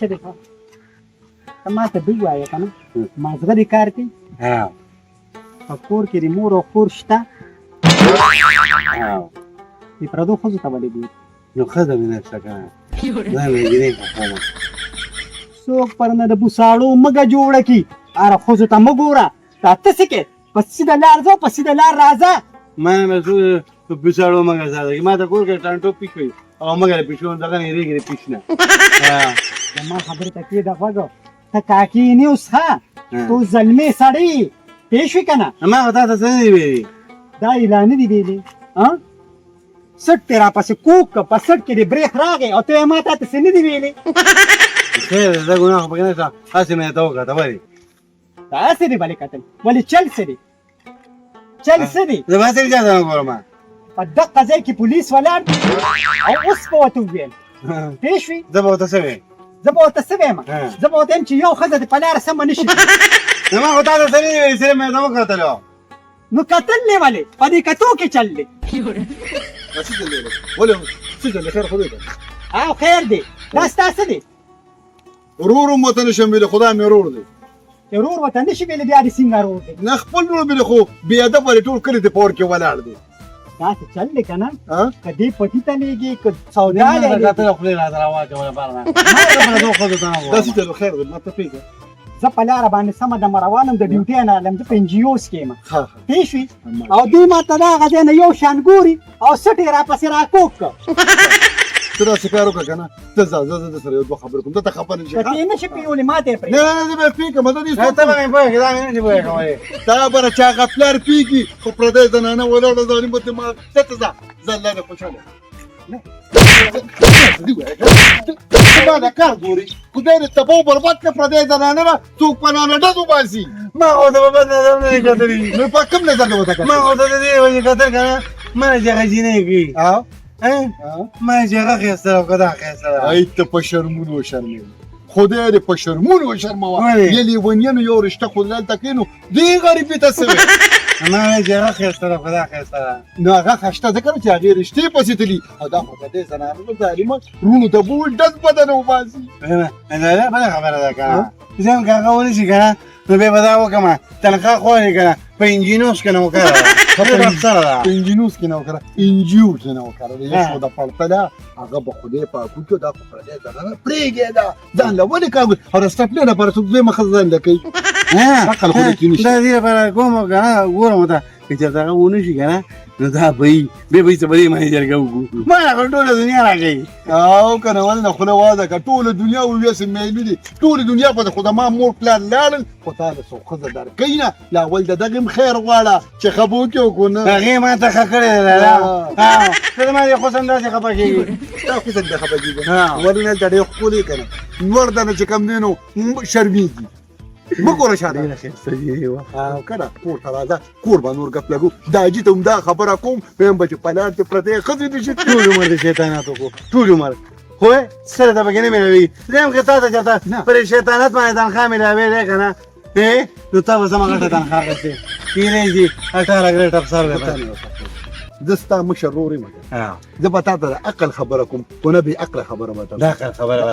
څه دی ته ما ته دوی وایې که نه مازغه دې کار کوي په کور کې د مور او خور شته د پردو ښځو ته ولې ګوري نو ښځه مې نشته که نه زه مې نجلۍ خوښوم څوک پر نه د بوساړو مږه جوړه کي هره ښځو ته مه ګوره دا ته څه کې په سیده لار ځه په سیده لار راځه ما نه په بوساړو مږه ساته کي ما ته کور کې ټانټو پیش وي او مږه د پیشو دغه نه هېرېږي د پیش نه زما خبرې ته کېږده غوږ ته کاکي یې نه اوس ښه تو زلمې سړی پوه شوې که نه ما خو تا ته څه نه دي ویلي دا اعلان نه دي ویلي سټ دې راپسې کوک که په سټ کې دې برېښ راغی او ته یې ما تا ته څه نه دي ویلي خیر دی زه ګناه خو پکې نشته هسې مې ته وکړه ولې دا څه دي ولې کتل ولې چل څه دي چل څه دي زه به هسې چا ته نه ګورم په دقه ځای کې پولیس ولاړ او اوس به ورته وویل پوه شوې زه به ورته څه وایم زه به ورته څه وایم زه به ورته وایم چې یو ښځه دې په لاره سمه نه شي نو ما خو تا ته څه نه دي ویلي صرف مې ته وکتلو نو کتل دی ولې په دې کتو کې چل دی څه چل دی ولې څه چل دی خیر خو دې ته او خیر دی دا ستا څه دی ورور هم ورته نشم ویلی خو دا مې ورور دی ورور ورته نه شي ویلی بیا دې څنګه ورور دی نه خپل ورور مې خو بې ادب ولې ټول کلي د په اور کې ولاړ دی دا څه چل دی که نه که دې پټي ته لیږي که سودا لیږي داسې چلو خیر دی ما ته پرېږده زه په لاره باندې سمه دمه روانم د ډیوټۍ نه علم زه په انجیوز کې یم پوه شوې او دوی ما ته دغه ځای نه یو شان ګوري او سټ یې راپسې راکوک کړ ته داسې کار وکړه که نه ته ځه زه د سره یو دوه خبرې کوم دلته خبرې نشي که ته یې نه شي پېولې ما ته یې پرېږده نه نه زه به یې پوه کړم زه دې ته به مې پوه کړې دا مې نه شي پوه کولی تا بره چې هغه پلار پوهېږي خو پردی زنانه ولاړه ظالمه دماغ دلته ځه ځه الله دې خوشحاله ما دا کار ګوري خدای دې تباه او برباد کړه پردی زنانه به څوک په نانه ډز وباسي ما خو ته په بد نظر نه دي کتلي نو په کوم نظر دې ورته کتل ما خو ته د دې وجې کتل که نه ما نه چې هغه جینۍ کوي ما چې هغه ښایسته ده او که دا ښایسته ده ای ته په شرمونو وشرمېږي خدای دې په شرمونو وشرموه یې لیونیانو یو رشته خو دلته کړې نو دې غریبې ته څه وایي ما وایي چې هغه ښایسته ده او که دا ښایسته ده نو هغه ښایسته ځکه نه چې هغې رشتې پسې تلي او دا خو د دې زنانو ظالمه رونو ته به وایي ډز بدنه وباسي دا بله خبره ده که نه زه هم که هغه ونه شي که نه نو بیا به دا وکړمه تنخوا خو یې که نه په انجینوس کې نه وکړه ډېره افسره ده په انجینوس کې نه وکړه انجیو کې نه وکړه د یو د پړتله هغه به خدای پاک وکړو دا خو پردی زنانه پرېږده ځان له ولې کار او د سټپلې لپاره څوک دویمه ښځه ځان له کوي عقل خو دې کې نشته دا دې لپاره کوم که نه ګورم ورته که چېرته هغه ونه شي که نه نو دا به یي بیا به یې څه به دې باندې جرګه وکړو ما خو ټوله دنیا راکوي او که نه ولې نه خوله واده که ټوله دنیا وویسې میلو دي ټولې دنیا په خو د ما مور پلار لاړل خو تا د څو ښځه درکوي نه لا اول د دغې هم خیر غواړه چې خبه وکړې وکړو نه هغې ما ته ښه کړې ده ته زما دې حسن داسې خفه کېږي تا حسن دې خفه کېږي ولې نه دلته ډېر ښکلې که نه نور ده نه چې کوم دی نو شرمېږي مه ګوره شاته او که نه کور ته راځه کور به نور ګپ لګو دا حاجي ته هم دا خبره کوم ویم به چې په لار کې پرتې ښځې دي چې ټول عمر د شیطانات وکړو ټول عمر خو سره ته پکې نه مېلوي زه هم که تا ته چېرته پر شیطانت باندې تنخوا مېلاوې دی که نه نو تا به زما غټه تنخوا اخېستې کېدای شي 18 ګریډ افسر دی زه ستا مشر ورور یم زه به تا ته د عقل خبره کوم خو نه بې عقله خبره به ته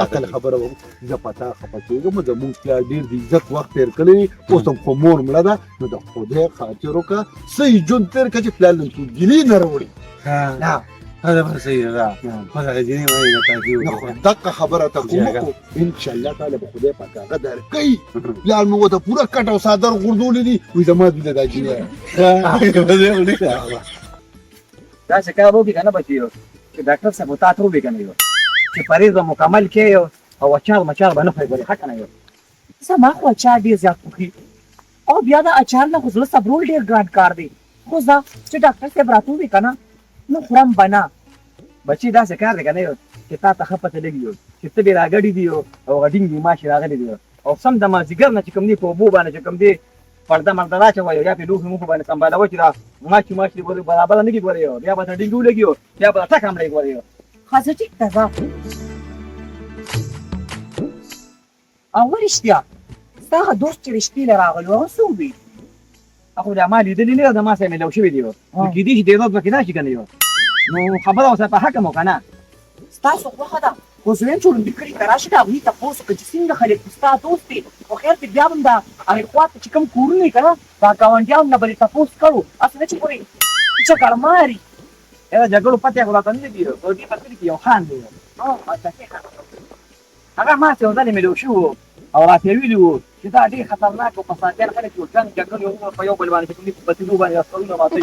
عقل خبره به زه په تا خفه کېږم زمونږ پلار ډېر د عزت وخت تېر کړی اوس هم خو مور مړه ده نو د خدای خاطر وکړه صحیح ژوند تېر کړه چې پلار نن څوک ګیلې نه راوړي دا به صحیح ده خو دغه جینۍ وایي د تاکي دقه خبره ته کوم انشاءالله تعالی به خدای پاک هغه درکوي پلار مې ورته پوره کټ او څادر غورځولي دي وایي زما دله دا جینۍ داسې کار وکړي که نه بچیو چې ډاکټر صاحب تا ته ووایي که نه یو چې پرهیز به مکمل کې او اچار مچار به نه خورې ګورې ښه که نه یو زما خو اچار ډېر زیات خوښي او بیا د اچار نه خو زړه صبرول ډېر ګران کار دی خو زه چې ډاکټر صاحب راته ووایي که نه نو خورم به نه بچي داسې کار دی که نه یو چې تا ته ښه پته لګي یو چې ته بې راګډې دي او غډینګ دي ماشي راغلی دي او سم د مازدیګر نه چې کوم دی په اوبو باندې چې کوم دی پرده مرده راچوئ یا پې لوښي موښو باندې سنبالوئ چې دا ماچي ماچي برابره نه کړي ګورې یو بیا به ته ډینګو لګي بیا به ټک هم لګي ګورې یو ښه زه ټیک ته ځه او رښتیا ستا هغه دوست چې رښتې له راغلي و هغه څوک وي هغه دا ما لیدلي نه ده ما سره مېلاو شوي دي نو کېدای شي ډېر وخت پکې راشي که نه یو نو خبره ورسره په حکم وکړه نه ستاسو خوښه ده خو زه وایم چې وړاندې کړي ته راشه د هغوی تپوس وکړه چې څنګه خلک خو ستا دوست دی خو خیر دی بیا هم د هغې خوا ته چې کوم کورونه یې که نه دا ګاونډیانو نه به دې تپوس کړو هسې نه چې پورې جګړه ماري دا جګړو پته خو راته نه دي په دې په کلي کې یو خان دی هغه ما ته یو ځل مې شو او راته ویلي وو چې دا ډېر خطرناک او فسادیان خلک یو جنګ جګړې یو په یو بل باندې چې کوم په تیرو باندې راستلونه ماتوي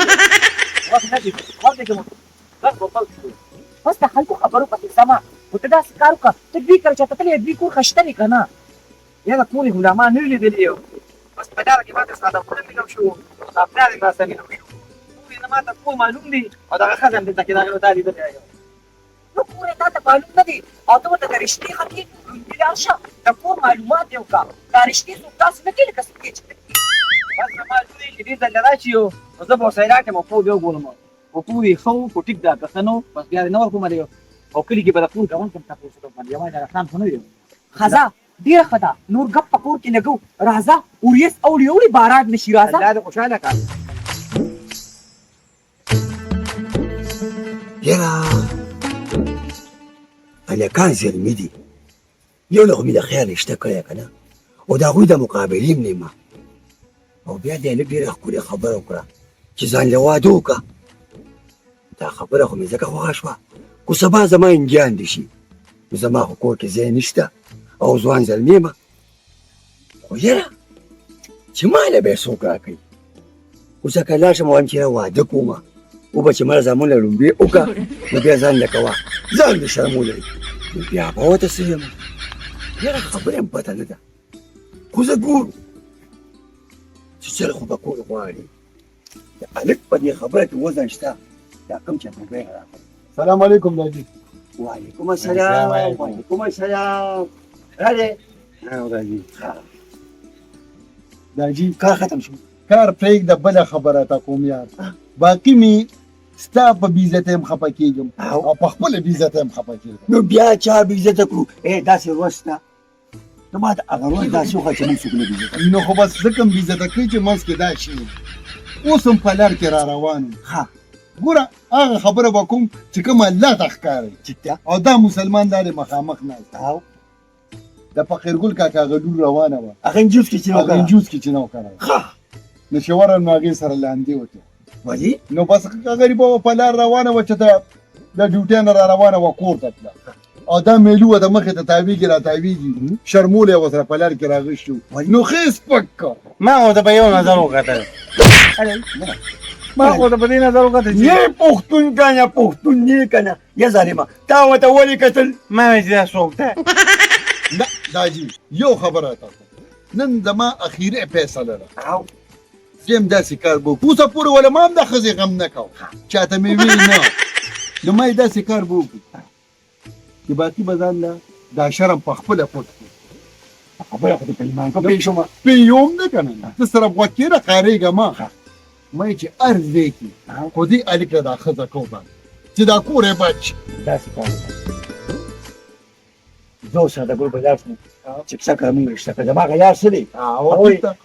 وخت نه دي وخت کې مو بس په خپل بس د خلکو خبرو پسې سمه خو ته داسې کار وکړه ته دوی کره چې ته تللی دوی کور خشته دی که نه یاره ټولې غلامان نه وي لیدلي یو بس په لاره کې ماته ستا د خپله مینه شو ستا پلار یې راسره مینه شو ټول یې نه ماته ټول معلوم دي او دغه ښځه هم دلته کې د هغې نو تا لیدلی یم نو کور یې تا ته معلوم نه دی او ته ورته د رشتې خطې لوندې لاړ شه د کور معلومات یې وکړه دا رشتې څوک داسې نه کوي لکه څوک یې چې بس زما لورې چې ډېر ځله راشي نو زه به ورسره راکړم او خوب یې وګورم خو ټول یې ښه وو خو ټیک ده که ښه نه وو بس بیا دې نه ورکوم او کلي کې به د ټول ګاونډ کوم تپوس وکړم باندې یوازې هغه خان خو نه وي ښځه ډېره ښه ده نور ګپ په کور کې لګو راځه اوریس اوړي اوړي باران نه شي راځه الله دې خوشحاله کړه یاره هلکان زلمي دي یو له خو مې د خیال رشته کړی که نه او د هغوی د مقابلې هم نیمه او بیا دې هلک ډېره ښکلې خبره وکړه چې ځان له واده وکړه دا خبره خو مې ځکه خوښه شوه خو سبا زما انګیان دي شي نو زما خو کور کې ځای نشته او ځوان زلمي یم خو یاره چې ما له به یې څوک راکوي اوس که لاړ شم وایم چې واده کومه وبه چې مړه زامونه لومبې وکړه نو بیا ځان له کوه ځان دې شرمولی نو بیا به ورته څه یم یاره خبره هم پته نه ده خو زه ګورو چې چل خو به کور غواړي د هلک په دې خبره کې وزن شته دا کوم چې موبایل راکړي سلام علیکم داجي وعلیکم السلام وعلیکم السلام راځئ داجي داجي کار ختم شو کار پرېږده بله خبره تا کوم یار باقي مې ستا په بې عزته یم خفه کېږم او په خپله بې عزته یم خفه کېږم نو بیا چا بې عزته کړو داسې ورځ شته نو ما ته هغه ورځ داسې وښه چې موږ څوک نه بې عزته نو خو بس ځکه م بې عزته کوي چې منځ کې دا شي اوس هم په لار کې را روان یم ها ګوره هغه خبره به کوم چې کوم الله ته ښکاري ټیک ده او دا مسلمان دا دی مخامخ ناست او د فقیرګل کاکا هغه لور روانه وه هغه انجوز کې چې هغه وکړه انجوز کې چې نه وکړه ها نو چې ورغلم نو هغې سره لاندې وکړه ولې نو بس غریبه وه په لار روانه وه چې د ډیوټۍ نه را روانه وه کور ته تله او دا میلو وه د مخې ته تاویږي را تاویږي شرمولی یې ورسره په لار کې راغشي نو ښه سپک کړ ما ورته په یو نظر وکتل ما ورته په دې نظر وکتل چې یې پښتون کنه پښتون نه کنه یا ظالمه تا ورته ولې کتل ما وایي چې دا څوک دی نه داجي یو خبره تا نن زما اخیری فیصله ده او زم داسې کار به اوسه پورې ولا ما هم د ښځې غم نه کوم چاته مې ویل نه نو ما یې داسې کار به وکړو چې باقي به ځان له دا شرم په خپله پټ کړو خبره خو دې په ایمان کو پېښ شومه پیوم نه که نه زه سره غوږ کې راښکارېږه ما ما یې چې هر ځای کې خو دې هلک له دا ښځه کوم چې دا کور یې بچ داسې کار وکړه زه اوس د ګل په لاس نه چې پسه کړه مونږ رشته کړه زما هغه یار څه دی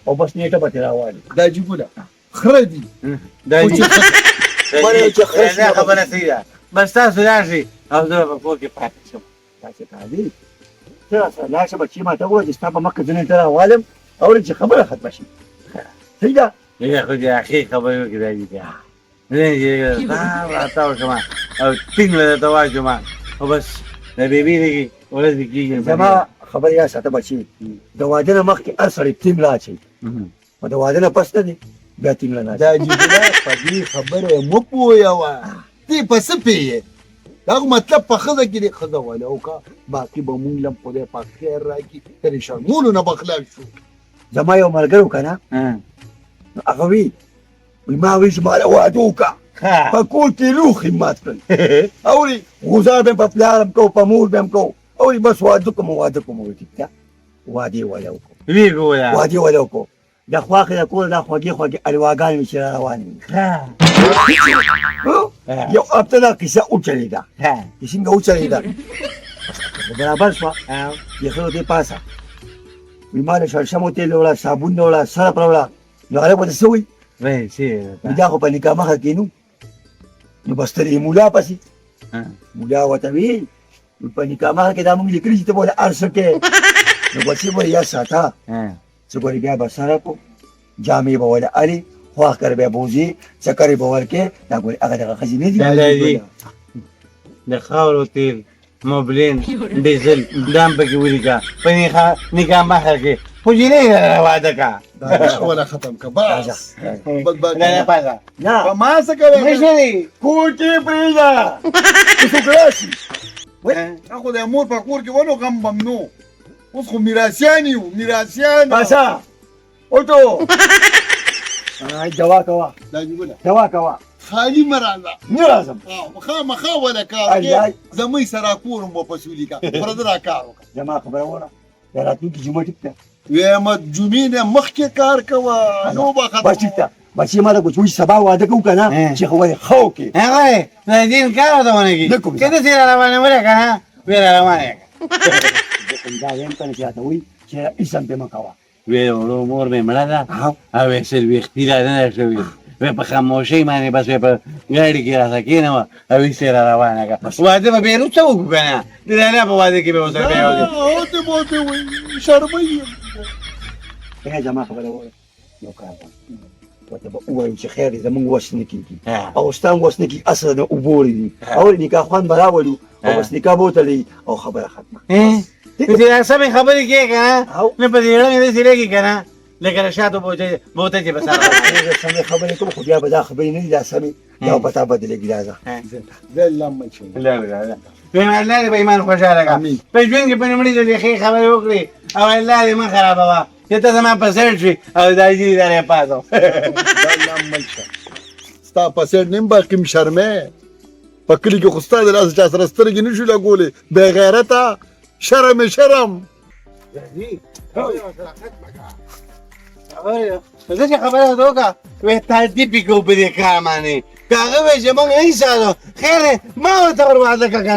او بس نیټه به ترې راوالي دا جیبونه خره دي دا خو چې ولې چې خرس دا خبره صحیح ده بس تاسو راشئ او زه به کور کې پاتې شم داسې کار دی ته راسره لاړ شه بچي ما ته ووایه چې ستا په مخ کې زه نیټه راوالم اورې چې خبره ختمه شي صحیح ده بیا خو دې اخري خبرې وکړې دا دي بیا دا راتاو شم او ټینګ له درته واچوم او بس د بېبي دغې ورځې کېږي زما خبره یاد ساته بچي د واده نه مخکې هر سړی ټیم لا اچوي او د واده نه پس نه دی بیا ټیم لا نه دا جیبونه په دې خبره مه پوهوه ته په څه پوهېږې دا خو مطلب په ښځه کې دی ښځه وله وکړه باقي به مونږ لم خدای پاک خیر راکړي ترې شرمونو نه به خلاص شو زما یو ملګری و که نه نو هغه وي ما وایي چې ما له واده وکړه په کور کې لوښي مات کړل اورې غوزار به یم په پلار هم کوو په مور به هم کوو اورې بس واده کوم واده کوم وایي ټیک ده واده یې وله وکړو ویې ګوره واده یې وله وکړو د خواښې د کور دا خوږې خوږې الواګانې مې چې را روانې وي یو هفته دا کیسه وچلېده چې څنګه وچلېده خو برابر شوه یخه دې پاسه وي ما له شړشمو تېل راوړه صابون راوړه سرپ راوړه نو هلک ورته څه وایي وایي چې دا خو په نکاح مخه کېنو نو بس ترې مولا پسې مولا ورته وي په نکاح مخه کې دا موږ لیکلي چې ته به هر څه کوې نو بچي به یې یاد ساته څه ګورې بیا به سره کړو جامې به ولې الې خواښ به بوځي چکرې به ورکې دا ګورې هغه دغه ښځې نه دي د خاورو تیل موبلین ډیزل دا هم پکې ولیکه په نکاح مخه کې خو جینۍ سره واده کا ولا ختم که بس نه پازه نه په ما څه کوې مشري کوټې پرېږده که څوک راشي خو د مور په کور کې ولو غم ممنوع اوس خو میراثیان یو میراثیان باسه اوټو دوا کوه دا جوړه دوا کوه خالي مرانه نه راځم مخا ولا کار کې زمي سره کورم په پسولي کا پرد را کار وکړه زما خبره وره دا راتلونکي جمعه ټیک ده وې ما جمعې نه مخکې کار کوه نو به بس ټیک ده بچی ما دا کوم سبا واده کوو کنه چې خو ولې خو کې هغه د دین کار ته ونه کی کله چې روانه مړه کنه ویل روانه دا یم کنه چې تا وی چې اسم به مکوا ویل مور مې مړه ده او سر وختي را نه شوی په خاموشۍ باندې بس په ګاډي کې راځه کېنه او یې سره روانه کا واده به بیرو څه وکړو کنه د نه په واده کې به وسره به او ته بوته وي شرمې هغه جما خبره وره یو کار وته به وایو چې خیر دې زمونږ وس نه کېږي او ستان وس نه کېږي اصل نه وبوري دي او نکاح خوان براولو او بس نکاح بوتلې او خبره ختمه دې سمې خبرې کې کنه نه په دې اړه مې دې لګي کنه لکه شاته بوته چې بس هغه سمې خبرې کوم خو بیا به دا خبرې نه دي دا سمې دا پتا بدلېږي دا زل لم شي لا لا الله دې به ایمان خوشاله کا په ژوند کې په نمړي دې ښه خبرې وکړي او الله دې ما خرابوه چې ته زما په سر شي او دا دې درې پاتو زل لم شي ستا په سر نیم با کوم شرمې په کلی کې خو ستا د لاس چا سره سترګې نشو لګولې بې غیرته شرم زه چې خبره وکړه وې تعدي پکو په دې کار باندې هغه وې چې موږ نه ساتو خیر ما ورته ور وعده کړه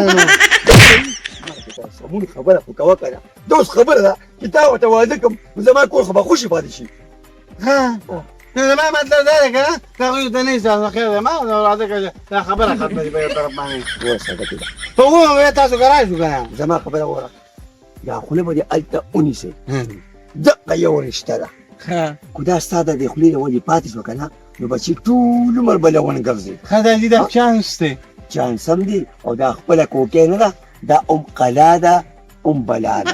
مونږ خبره خو کوه کنه دوس خبره ده چې تا ورته واده کوم زما کور خو به خوشي پاتې شي ها نو زما مطلب دا دی که نه هغوی ته نه ساتو خیر ما واده کړه دا خبره ختمه دي په یو طرف باندې وسه کده په وګورم تاسو ګرای شو کنه زما خبره وره دا خو نه به دې هلته ونیسئ دقه یو رشته ده خو دا ستا د دې خولې نه ولې پاتې شوه که نه نو بچي ټول عمر به لون ګرځي ښه دا دي دا چانس دی چانس هم دي او دا خپله کوکې نه ده دا قلا ده بلا ده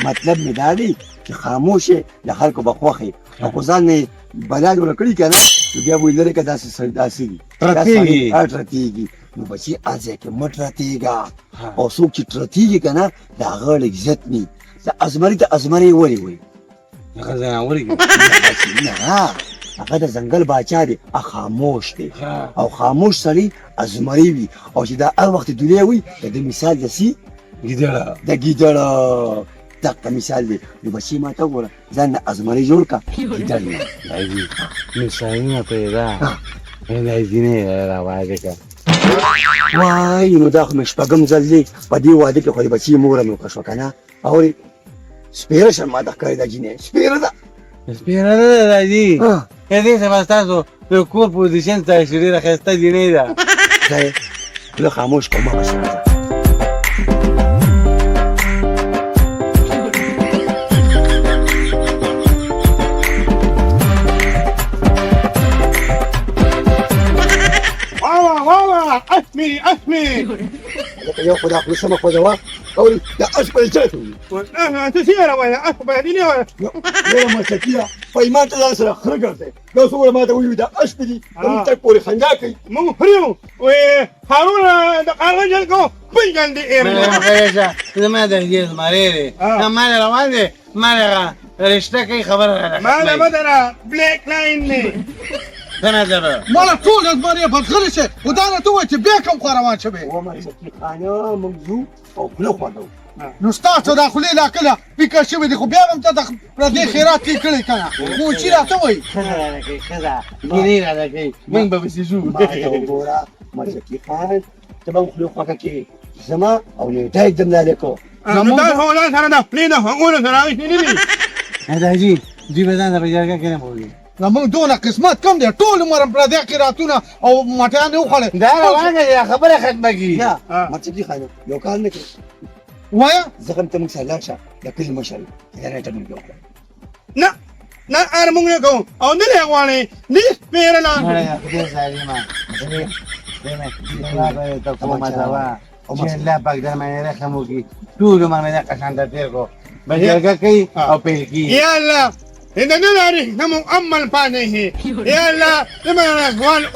مطلب مې دا دی چې خاموش یې د خلکو به خوښ او خو ځان نه بلا جوړه کړي که نه نو بیا به لرې که داسې دي راتېږي نو بچي هر کې مټ راتېږه او څوک چې راتېږي که نه د هغه عزت نی د ازمري ته ازمري ولې وایي هغه ځناور دي نه هغه د ځنګل باچا دی خاموش دی او خاموش سړی ازمري وي او چې دا هر وخت دنیا وي د دې مثال د سي ګیدړه د ګیدړه دغه مثال دی نو بچي ما ته وګوره ځان د ازمري جوړ کړه ګیدړ نه راځي مثالونه پیدا دا ځینې راواده که وای نو دا خو مې شپږم ځل دی په دې واده کې خو د بچي موره مې وکړه شوه که نه اورې سپیره شم ما ته ښکاري دا جینۍ سپیره ده سپیره نه ده راځي دې سبا ستاسو د کور پوزیشن ته ډېره ښایسته جینۍ ده ځای خوله خاموش کړه ما بس اسمي يا خدا كل سما خدا وا قولي يا اشبه جاتو تسيرة ولا أشبه دي ولا ما سكيا فايمان تلاسر خرجت لو صور ما تقولي ده اشبه دي انت كوري خنجاكي مو فريو وهارون دقال رجلكو بيجان دي ايه ما خيشة ما ده جيز مريري ما له روان دي ما له رشتة كي خبر ما له بدنا بلاك لاين سنة مالا طول أزمانية بتخلص ودانا توي تبيكم قروان شبه وما سكي خانه ممزو او كله خدو نستعصى داخلي لا كلها بيكا شبه دي خبيابم تدخ ردي خيرات لي كلي كنا مو شي لا توي كذا جنين على كي من بسيجو ما سكي خان تبغى خلو خاكي زما او نتاي دمنا لكو زمان هو لا سنة ده ليه ده هقول سنة مش نيني هذا جي بدنا رجال كنا بقولي زمونږ دونه قسمت کم دی ټول عمر پردی قراتونه او مټیان یې وخوړل دا روانه ده خبره ختمه کی یا مطلب دي خانه یو کار نه کوي وایه زخم ته موږ سره لاړ شه د کلي مشر دا ته موږ وکړو نه نه ار موږ نه کوو او نه یې غواړې نه پیرنا مړه خدای ظالما دې ته کومه دوا چې لا پاک در باندې رحم وکړي ټول باندې قشان ته تیر کو بجرګه کوي او پیل کی یا الله إن نلاري نمو أمل بانيه يا الله لما نقول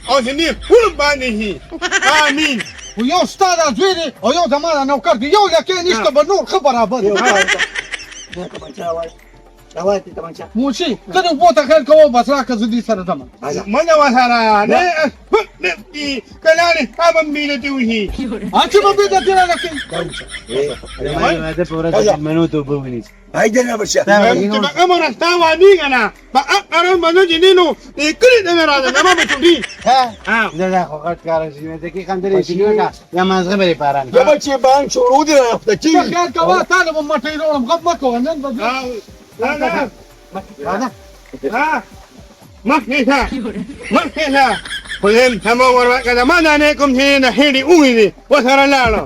أو سني كل بانيه آمين ويو استاذ زويري او يو زمان نوكر يو لكن يشتغل بالنور خبر ابد راواتي تمانچا موشي كده بوتا خير كو بس راك زدي سر زمان من وسرا نه نبي كلاني ابن ميلتي وهي انت ما بيدا ترى لكن ما ده پورا منوتو بونی هايدا انا بشا انت امر استوى نيغنا بأقرن منو جنينو كل ده مراد ما بتودي ها ده خو غټ کار شي مې کې خندري شي کا یا مازغه به پاران يا بچي بان شروع دي رافتكي خير كوا طالب ما تيرون غضبك ونن لا لا ها ما فيها ما فيها فهم تمام ورقة ما نانيكم هنا حيني أويني وثر لا